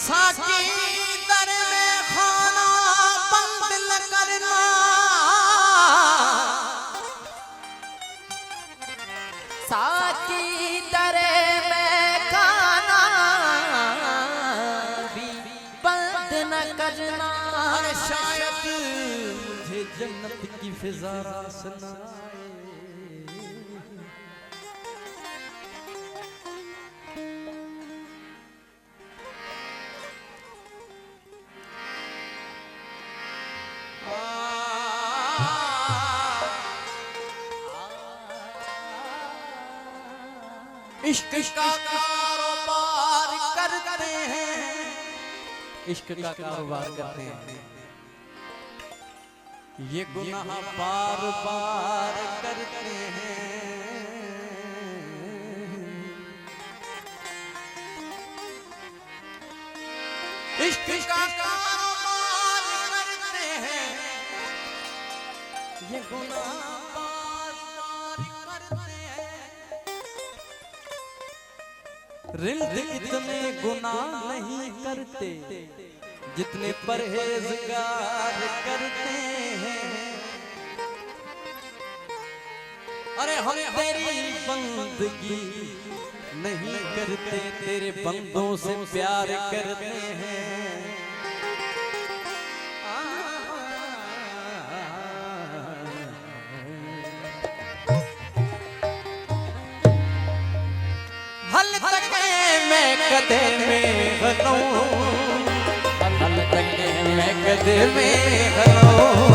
साकी दर में खाना बंद न करना, साकी दर में खाना भी बंद न करना। शायद मुझे जन्नत की फिजा सुनाए। इश्क का कारोबार करते हैं, इश्क का कारोबार करते हैं, ये गुनाह बार बार करते हैं। इश्क का कारोबार करते हैं, ये गुनाह रिल्द इतने गुनाह नहीं करते जितने परहेजगार करते हैं। अरे हम तेरी बंदगी नहीं करते, तेरे बंदों से प्यार करते हैं। कदे में हलो, हल तक मैं कदे में हलो।